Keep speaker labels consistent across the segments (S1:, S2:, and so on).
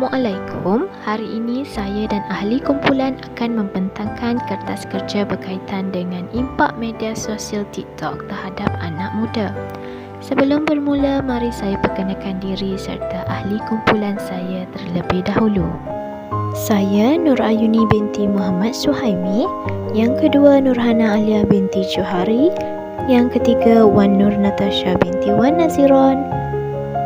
S1: Assalamualaikum. Hari ini saya dan ahli kumpulan akan membentangkan kertas kerja berkaitan dengan impak media sosial TikTok terhadap anak muda. Sebelum bermula, mari saya perkenalkan diri serta ahli kumpulan saya terlebih dahulu. Saya Nur Ayuni binti Muhammad Suhaimi. Yang kedua Nurhana Alia binti Johari. Yang ketiga Wan Nur Natasha binti Wan Naziron.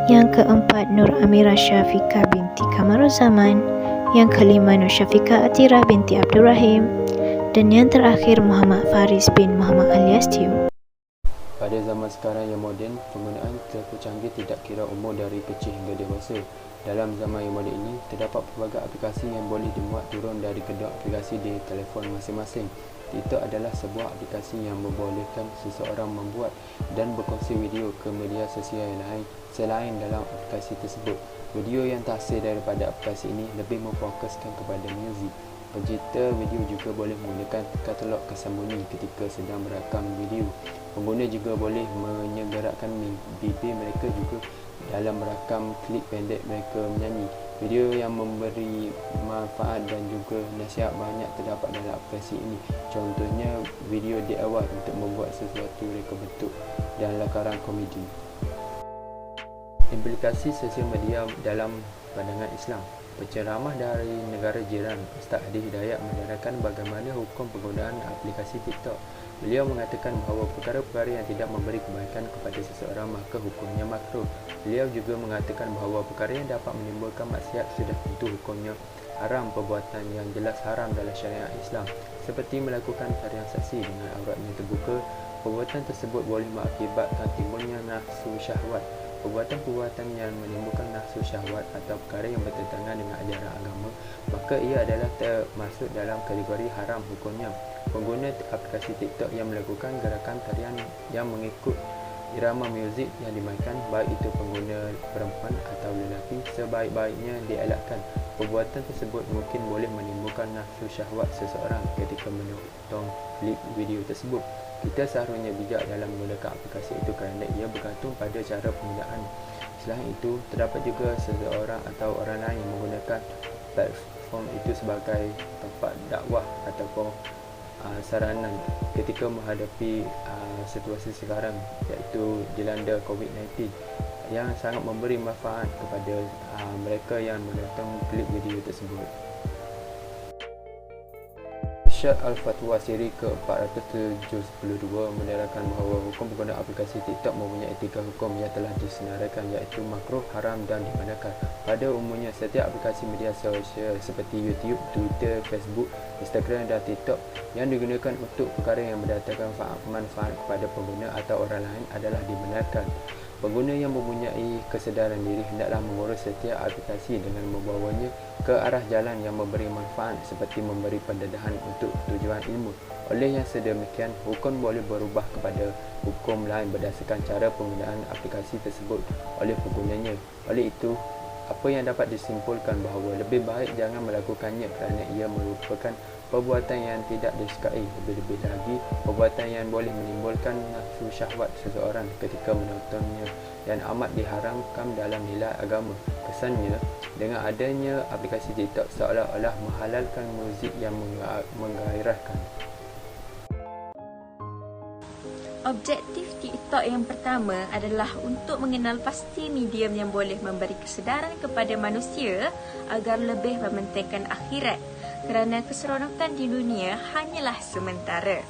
S1: Yang keempat Nur Amira Syafiqah binti Kamaruzaman. Yang kelima Nur Syafiqah Atira binti Abdul Rahim. Dan yang terakhir Muhammad Faris bin Muhammad alias Tiu.
S2: Pada zaman sekarang yang moden, penggunaan telefon canggih tidak kira umur dari kecil hingga dewasa. Dalam zaman yang moden ini, terdapat pelbagai aplikasi yang boleh dimuat turun dari kedua aplikasi di telefon masing-masing. TikTok adalah sebuah aplikasi yang membolehkan seseorang membuat dan berkongsi video ke media sosial yang lain selain dalam aplikasi tersebut. Video yang terhasil daripada aplikasi ini lebih memfokuskan kepada muzik. Pencipta video juga boleh menggunakan katalog kesambungan ketika sedang merakam video. Pengguna juga boleh menyegerakan bibir mereka juga dalam merakam klip pendek mereka menyanyi. Video yang memberi manfaat dan juga nasihat banyak terdapat dalam aplikasi ini. Contohnya video DIY untuk membuat sesuatu reka bentuk dan lakaran komedi. Implikasi sosial media dalam pandangan Islam. Penceramah dari negara jiran, Ustaz Adi Hidayat menerangkan bagaimana hukum penggunaan aplikasi TikTok. Beliau mengatakan bahawa perkara-perkara yang tidak memberi kebaikan kepada seseorang maka hukumnya makruh. Beliau juga mengatakan bahawa perkara yang dapat menimbulkan maksiat sudah tentu hukumnya haram, perbuatan yang jelas haram dalam syariat Islam. Seperti melakukan transaksi dengan auratnya terbuka, perbuatan tersebut boleh mengakibatkan timbulnya nafsu syahwat. Perbuatan-perbuatan yang menimbulkan nafsu syahwat atau perkara yang bertentangan dengan ajaran agama, maka ia adalah termasuk dalam kategori haram hukumnya. Pengguna aplikasi TikTok yang melakukan gerakan tarian yang mengikut irama muzik yang dimainkan, baik itu pengguna perempuan atau lelaki, sebaik-baiknya dielakkan. Perbuatan tersebut mungkin boleh menimbulkan nafsu syahwat seseorang ketika menonton klip video tersebut. Kita seharusnya bijak dalam menggunakan aplikasi itu kerana ia bergantung pada cara penggunaan. Selain itu, terdapat juga seseorang atau orang lain yang menggunakan platform itu sebagai tempat dakwah ataupun saranan ketika menghadapi situasi sekarang, iaitu dilanda COVID-19 yang sangat memberi manfaat kepada mereka yang menonton klip video tersebut. Irsyad Al-Fatwa siri ke-472 menerangkan bahawa hukum penggunaan aplikasi TikTok mempunyai 3 hukum yang telah disenaraikan, iaitu makruh, haram dan dibenarkan. Pada umumnya, setiap aplikasi media sosial seperti YouTube, Twitter, Facebook, Instagram dan TikTok yang digunakan untuk perkara yang mendatangkan manfaat kepada pengguna atau orang lain adalah dibenarkan. Pengguna yang mempunyai kesedaran diri hendaklah mengurus setiap aplikasi dengan membawanya ke arah jalan yang memberi manfaat seperti memberi pendedahan untuk tujuan ilmu. Oleh yang sedemikian, hukum boleh berubah kepada hukum lain berdasarkan cara penggunaan aplikasi tersebut oleh penggunanya. Oleh itu, apa yang dapat disimpulkan bahawa lebih baik jangan melakukannya kerana ia merupakan perbuatan yang tidak disukai, lebih-lebih lagi perbuatan yang boleh menimbulkan nafsu syahwat seseorang ketika menontonnya dan amat diharamkan dalam nilai agama. Kesannya, dengan adanya aplikasi TikTok seolah-olah menghalalkan muzik yang menggairahkan.
S3: Objektif TikTok yang pertama adalah untuk mengenal pasti medium yang boleh memberi kesedaran kepada manusia agar lebih mementingkan akhirat, kerana keseronokan di dunia hanyalah sementara.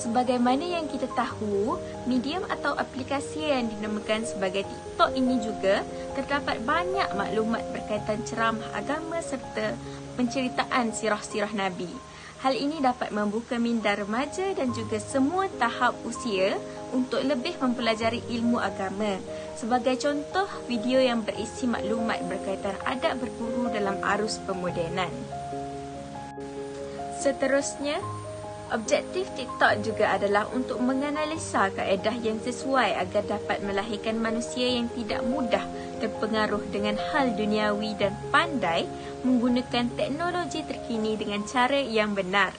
S3: Sebagaimana yang kita tahu, medium atau aplikasi yang dinamakan sebagai TikTok ini juga terdapat banyak maklumat berkaitan ceramah agama serta penceritaan sirah-sirah Nabi. Hal ini dapat membuka minda remaja dan juga semua tahap usia untuk lebih mempelajari ilmu agama. Sebagai contoh, video yang berisi maklumat berkaitan adab berguru dalam arus pemodenan. Seterusnya, objektif TikTok juga adalah untuk menganalisa kaedah yang sesuai agar dapat melahirkan manusia yang tidak mudah terpengaruh dengan hal duniawi dan pandai menggunakan teknologi terkini dengan cara yang benar.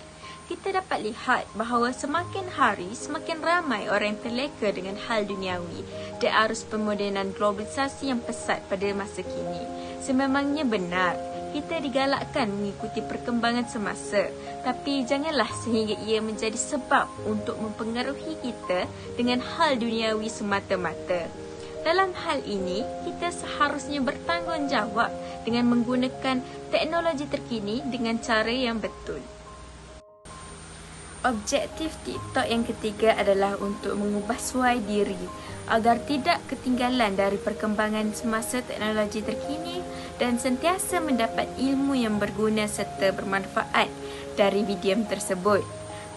S3: Kita dapat lihat bahawa semakin hari semakin ramai orang yang terleka dengan hal duniawi dan arus pemodenan globalisasi yang pesat pada masa kini. Sememangnya benar, kita digalakkan mengikuti perkembangan semasa, tapi janganlah sehingga ia menjadi sebab untuk mempengaruhi kita dengan hal duniawi semata-mata. Dalam hal ini, kita seharusnya bertanggungjawab dengan menggunakan teknologi terkini dengan cara yang betul. Objektif TikTok yang ketiga adalah untuk mengubah suai diri agar tidak ketinggalan dari perkembangan semasa teknologi terkini dan sentiasa mendapat ilmu yang berguna serta bermanfaat dari video tersebut.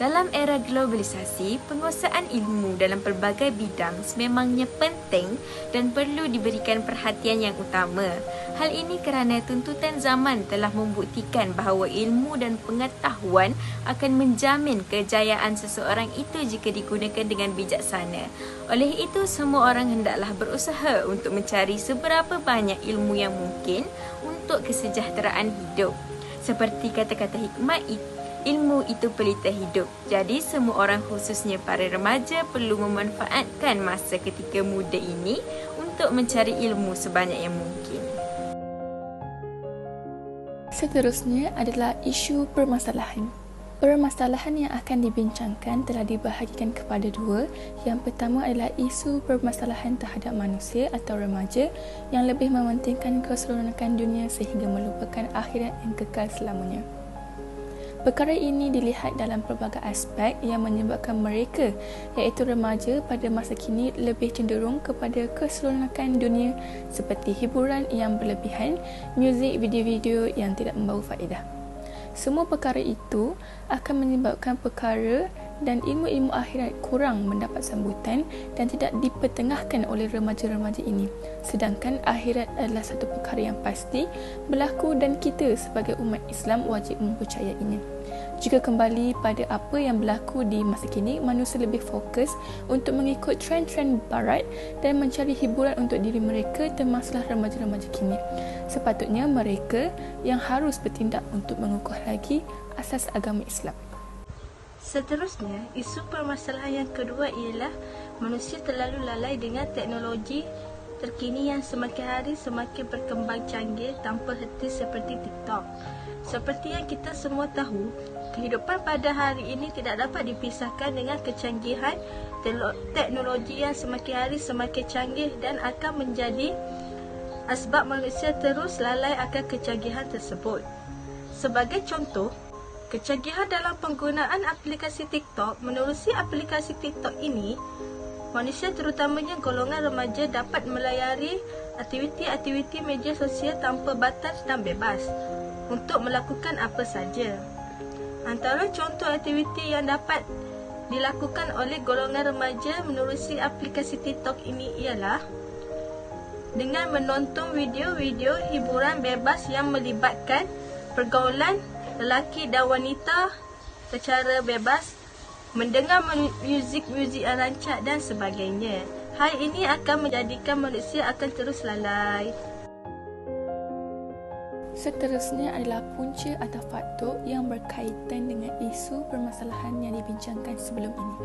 S3: Dalam era globalisasi, penguasaan ilmu dalam pelbagai bidang sememangnya penting dan perlu diberikan perhatian yang utama. Hal ini kerana tuntutan zaman telah membuktikan bahawa ilmu dan pengetahuan akan menjamin kejayaan seseorang itu jika digunakan dengan bijaksana. Oleh itu, semua orang hendaklah berusaha untuk mencari seberapa banyak ilmu yang mungkin untuk kesejahteraan hidup. Seperti kata-kata hikmat ilmu itu pelita hidup. Jadi semua orang khususnya para remaja perlu memanfaatkan masa ketika muda ini untuk mencari ilmu sebanyak yang mungkin.
S4: Seterusnya adalah isu permasalahan. Permasalahan yang akan dibincangkan telah dibahagikan kepada dua. Yang pertama adalah isu permasalahan terhadap manusia atau remaja yang lebih mementingkan keseronokan dunia sehingga melupakan akhirat yang kekal selamanya. Perkara ini dilihat dalam pelbagai aspek yang menyebabkan mereka, iaitu remaja pada masa kini lebih cenderung kepada keseronokan dunia seperti hiburan yang berlebihan, muzik, video-video yang tidak membawa faedah. Semua perkara itu akan menyebabkan perkara dan ilmu-ilmu akhirat kurang mendapat sambutan dan tidak dipertengahkan oleh remaja-remaja ini. Sedangkan akhirat adalah satu perkara yang pasti berlaku dan kita sebagai umat Islam wajib mempercayainya. Jika kembali pada apa yang berlaku di masa kini, manusia lebih fokus untuk mengikut trend-trend barat dan mencari hiburan untuk diri mereka termasuklah remaja-remaja kini. Sepatutnya mereka yang harus bertindak untuk mengukuh lagi asas agama Islam.
S5: Seterusnya, isu permasalahan yang kedua ialah manusia terlalu lalai dengan teknologi terkini yang semakin hari semakin berkembang canggih tanpa henti seperti TikTok. Seperti yang kita semua tahu, kehidupan pada hari ini tidak dapat dipisahkan dengan kecanggihan teknologi yang semakin hari semakin canggih dan akan menjadi asbab manusia terus lalai akan kecanggihan tersebut. Sebagai contoh, kecanggihan dalam penggunaan aplikasi TikTok. Menerusi aplikasi TikTok ini, manusia terutamanya golongan remaja dapat melayari aktiviti-aktiviti media sosial tanpa batas dan bebas untuk melakukan apa saja. Antara contoh aktiviti yang dapat dilakukan oleh golongan remaja menerusi aplikasi TikTok ini ialah dengan menonton video-video hiburan bebas yang melibatkan pergaulan lelaki dan wanita secara bebas, mendengar muzik-muzik yang rancak dan sebagainya. Hal ini akan menjadikan manusia akan terus lalai.
S4: Seterusnya adalah punca atau faktor yang berkaitan dengan isu permasalahan yang dibincangkan sebelum ini.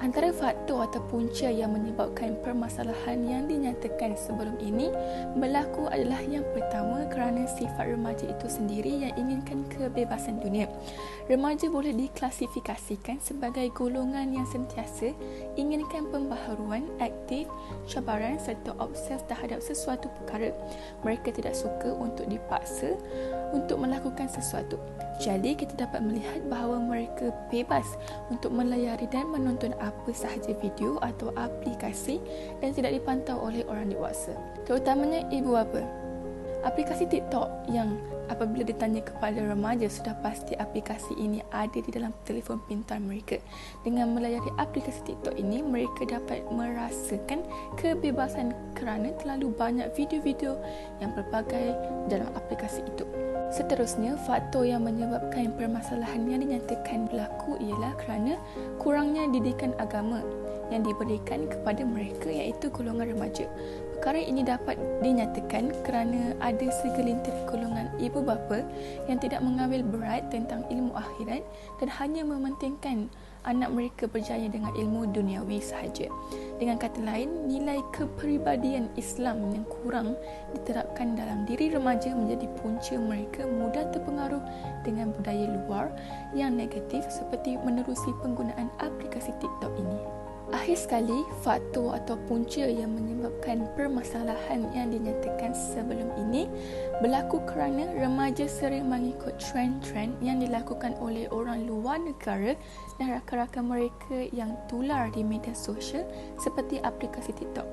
S4: Antara faktor atau punca yang menyebabkan permasalahan yang dinyatakan sebelum ini berlaku adalah yang pertama kerana sifat remaja itu sendiri yang inginkan kebebasan dunia. Remaja boleh diklasifikasikan sebagai golongan yang sentiasa inginkan pembaharuan, aktif, cabaran serta obses terhadap sesuatu perkara. Mereka tidak suka untuk dipaksa untuk melakukan sesuatu. Jadi kita dapat melihat bahawa mereka bebas untuk melayari dan menonton apa sahaja video atau aplikasi dan tidak dipantau oleh orang dewasa, terutamanya ibu bapa. Aplikasi TikTok yang apabila ditanya kepada remaja sudah pasti aplikasi ini ada di dalam telefon pintar mereka. Dengan melayari aplikasi TikTok ini, mereka dapat merasakan kebebasan kerana terlalu banyak video-video yang berbagai dalam aplikasi itu. Seterusnya, faktor yang menyebabkan permasalahan yang dinyatakan berlaku ialah kerana kurangnya didikan agama yang diberikan kepada mereka, iaitu golongan remaja. Perkara ini dapat dinyatakan kerana ada segelintir golongan ibu bapa yang tidak mengambil berat tentang ilmu akhirat dan hanya mementingkan anak mereka berjaya dengan ilmu duniawi sahaja. Dengan kata lain, nilai kepribadian Islam yang kurang diterapkan dalam diri remaja menjadi punca mereka mudah terpengaruh dengan budaya luar yang negatif seperti menerusi penggunaan aplikasi TikTok ini. Akhir sekali, faktor atau punca yang menyebabkan permasalahan yang dinyatakan sebelum ini berlaku kerana remaja sering mengikut trend-trend yang dilakukan oleh orang luar negara dan rakan-rakan mereka yang tular di media sosial seperti aplikasi TikTok.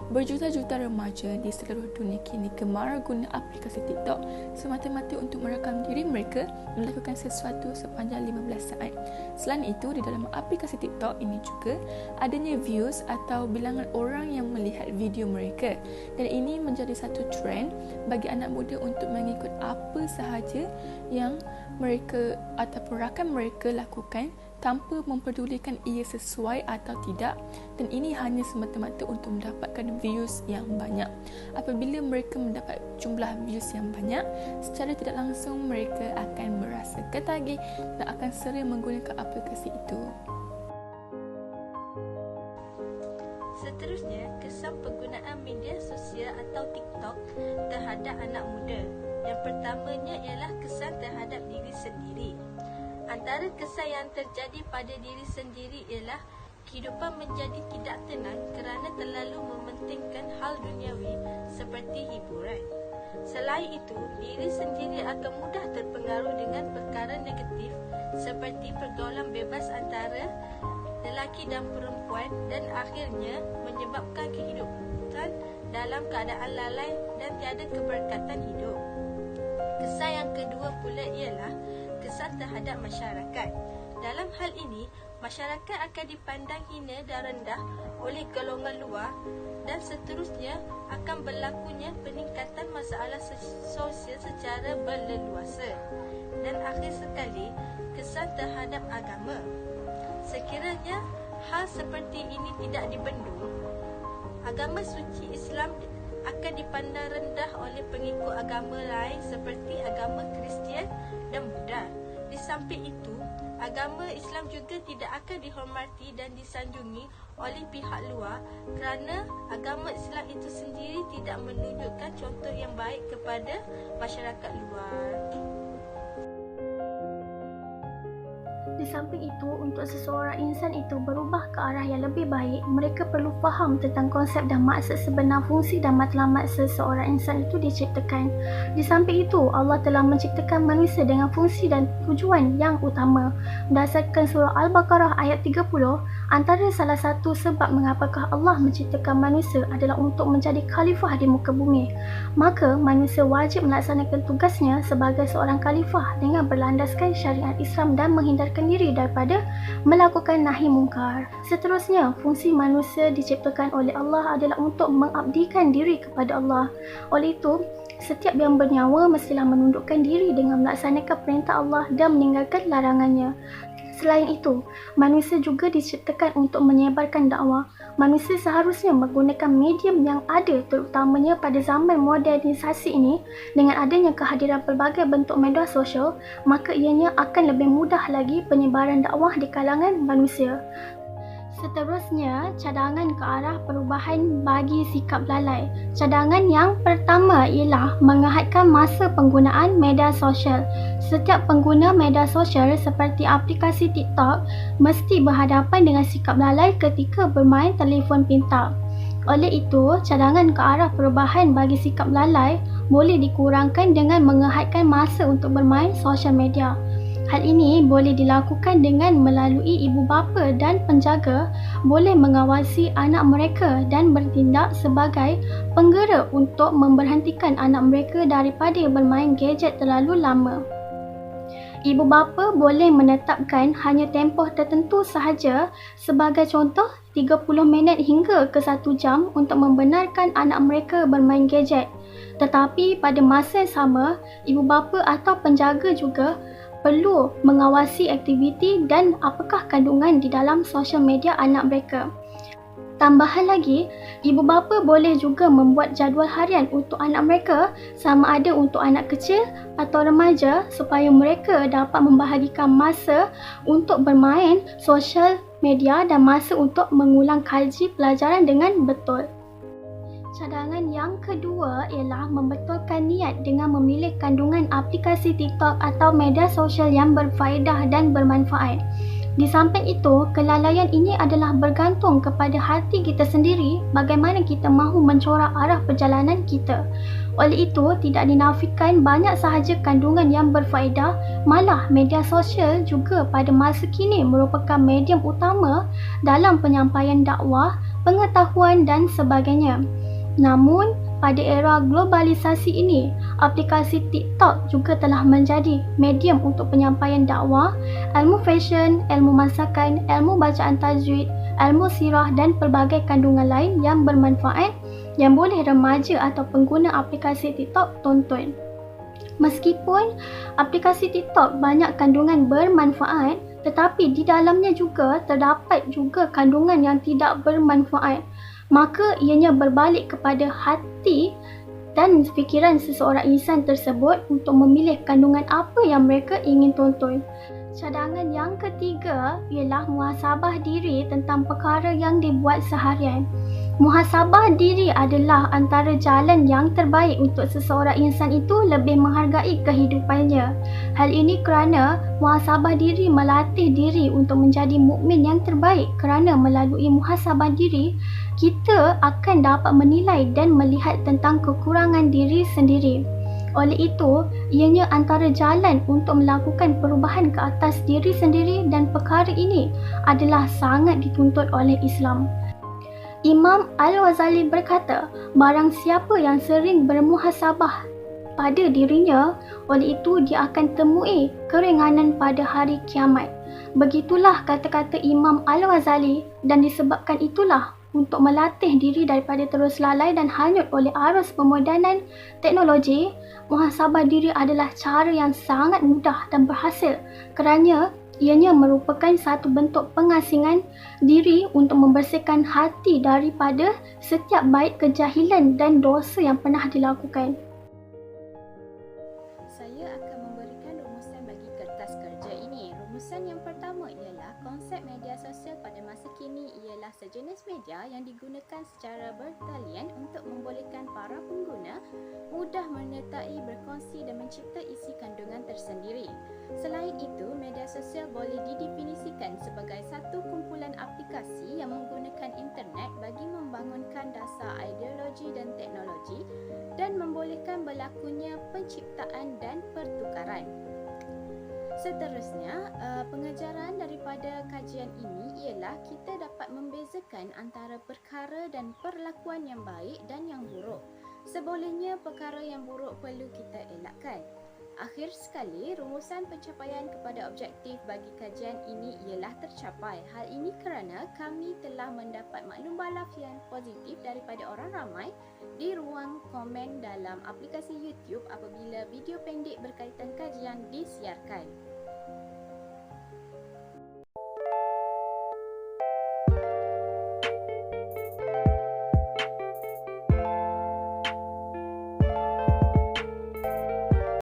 S4: Berjuta-juta remaja di seluruh dunia kini gemar guna aplikasi TikTok semata-mata untuk merakam diri mereka melakukan sesuatu sepanjang 15 saat. Selain itu, di dalam aplikasi TikTok ini juga adanya views atau bilangan orang yang melihat video mereka, dan ini menjadi satu trend bagi anak muda untuk mengikut apa sahaja yang mereka ataupun rakan mereka lakukan tanpa memperdulikan ia sesuai atau tidak, dan ini hanya semata-mata untuk mendapatkan views yang banyak. Apabila mereka mendapat jumlah views yang banyak, secara tidak langsung mereka akan merasa ketagih dan akan sering menggunakan aplikasi itu.
S5: Seterusnya, kesan penggunaan media sosial atau TikTok terhadap anak muda. Yang pertamanya ialah kesan terhadap diri sendiri. Antara kesan yang terjadi pada diri sendiri ialah kehidupan menjadi tidak tenang kerana terlalu mementingkan hal duniawi seperti hiburan. Selain itu, diri sendiri akan mudah terpengaruh dengan perkara negatif seperti pergaulan bebas antara lelaki dan perempuan dan akhirnya menyebabkan kehidupan dalam keadaan lalai dan tiada keberkatan hidup. Kesan yang kedua pula ialah kesan terhadap masyarakat. Dalam hal ini, masyarakat akan dipandang hina dan rendah oleh golongan luar dan seterusnya akan berlakunya peningkatan masalah sosial secara berleluasa. Dan akhir sekali, kesan terhadap agama. Sekiranya hal seperti ini tidak dibendung, agama suci Islam akan dipandang rendah oleh pengikut agama lain seperti agama Kristian dan Buddha. Di samping itu, agama Islam juga tidak akan dihormati dan disanjungi oleh pihak luar kerana agama Islam itu sendiri tidak menunjukkan contoh yang baik kepada masyarakat luar.
S6: Di samping itu, untuk seseorang insan itu berubah ke arah yang lebih baik, mereka perlu faham tentang konsep dan maksud sebenar fungsi dan matlamat seseorang insan itu diciptakan. Di samping itu, Allah telah menciptakan manusia dengan fungsi dan tujuan yang utama. Berdasarkan surah Al-Baqarah ayat 30, antara salah satu sebab mengapakah Allah menciptakan manusia adalah untuk menjadi khalifah di muka bumi. Maka, manusia wajib melaksanakan tugasnya sebagai seorang khalifah dengan berlandaskan syariat Islam dan menghindarkan diri daripada melakukan nahi mungkar. Seterusnya, fungsi manusia diciptakan oleh Allah adalah untuk mengabdikan diri kepada Allah. Oleh itu, setiap yang bernyawa mestilah menundukkan diri dengan melaksanakan perintah Allah dan meninggalkan larangannya. Selain itu, manusia juga diciptakan untuk menyebarkan dakwah. Manusia seharusnya menggunakan medium yang ada, terutamanya pada zaman modernisasi ini. Dengan adanya kehadiran pelbagai bentuk media sosial, maka ianya akan lebih mudah lagi penyebaran dakwah di kalangan manusia. Seterusnya, cadangan ke arah perubahan bagi sikap lalai. Cadangan yang pertama ialah menghadkan masa penggunaan media sosial. Setiap pengguna media sosial seperti aplikasi TikTok mesti berhadapan dengan sikap lalai ketika bermain telefon pintar. Oleh itu, cadangan ke arah perubahan bagi sikap lalai boleh dikurangkan dengan menghadkan masa untuk bermain sosial media. Hal ini boleh dilakukan dengan melalui ibu bapa dan penjaga boleh mengawasi anak mereka dan bertindak sebagai penggerak untuk memberhentikan anak mereka daripada bermain gadget terlalu lama. Ibu bapa boleh menetapkan hanya tempoh tertentu sahaja, sebagai contoh 30 minit hingga ke 1 jam untuk membenarkan anak mereka bermain gadget. Tetapi pada masa yang sama, ibu bapa atau penjaga juga perlu mengawasi aktiviti dan apakah kandungan di dalam sosial media anak mereka. Tambahan lagi, ibu bapa boleh juga membuat jadual harian untuk anak mereka, sama ada untuk anak kecil atau remaja, supaya mereka dapat membahagikan masa untuk bermain sosial media dan masa untuk mengulang kaji pelajaran dengan betul. Cadangan yang kedua ialah membetulkan niat dengan memilih kandungan aplikasi TikTok atau media sosial yang berfaedah dan bermanfaat. Di samping itu, kelalaian ini adalah bergantung kepada hati kita sendiri bagaimana kita mahu mencorak arah perjalanan kita. Oleh itu, tidak dinafikan banyak sahaja kandungan yang berfaedah, malah media sosial juga pada masa kini merupakan medium utama dalam penyampaian dakwah, pengetahuan dan sebagainya. Namun, pada era globalisasi ini, aplikasi TikTok juga telah menjadi medium untuk penyampaian dakwah, ilmu fashion, ilmu masakan, ilmu bacaan tajwid, ilmu sirah dan pelbagai kandungan lain yang bermanfaat yang boleh remaja atau pengguna aplikasi TikTok tonton. Meskipun aplikasi TikTok banyak kandungan bermanfaat, tetapi di dalamnya juga terdapat juga kandungan yang tidak bermanfaat. Maka ianya berbalik kepada hati dan fikiran seseorang insan tersebut untuk memilih kandungan apa yang mereka ingin tonton. Cadangan yang ketiga ialah muhasabah diri tentang perkara yang dibuat seharian. Muhasabah diri adalah antara jalan yang terbaik untuk seseorang insan itu lebih menghargai kehidupannya. Hal ini kerana muhasabah diri melatih diri untuk menjadi mukmin yang terbaik, kerana melalui muhasabah diri, kita akan dapat menilai dan melihat tentang kekurangan diri sendiri. Oleh itu, ianya antara jalan untuk melakukan perubahan ke atas diri sendiri dan perkara ini adalah sangat dituntut oleh Islam. Imam Al-Ghazali berkata, barang siapa yang sering bermuhasabah pada dirinya, oleh itu dia akan temui keringanan pada hari kiamat. Begitulah kata-kata Imam Al-Ghazali, dan disebabkan itulah untuk melatih diri daripada terus lalai dan hanyut oleh arus pemodernan teknologi, muhasabah diri adalah cara yang sangat mudah dan berhasil kerana ianya merupakan satu bentuk pengasingan diri untuk membersihkan hati daripada setiap baik kejahilan dan dosa yang pernah dilakukan.
S1: Saya akan memberikan rumusan bagi kertas kerja ini. Rumusan yang pertama ialah konsep media sosial pada masa kini ialah sejenis media yang digunakan secara bertalian untuk membolehkan para pengguna mudah menyertai, berkongsi dan mencipta isi kandungan tersendiri. Selain itu, media sosial boleh didefinisikan sebagai satu kumpulan aplikasi yang menggunakan internet bagi membangunkan dasar ideologi dan teknologi dan membolehkan berlakunya penciptaan dan pertukaran. Seterusnya, pengajaran daripada kajian ini ialah kita dapat membezakan antara perkara dan perlakuan yang baik dan yang buruk. Sebolehnya perkara yang buruk perlu kita elakkan. Akhir sekali, rumusan pencapaian kepada objektif bagi kajian ini ialah tercapai. Hal ini kerana kami telah mendapat maklum balaf yang positif daripada orang ramai di ruang komen dalam aplikasi YouTube apabila video pendek berkaitan kajian disiarkan.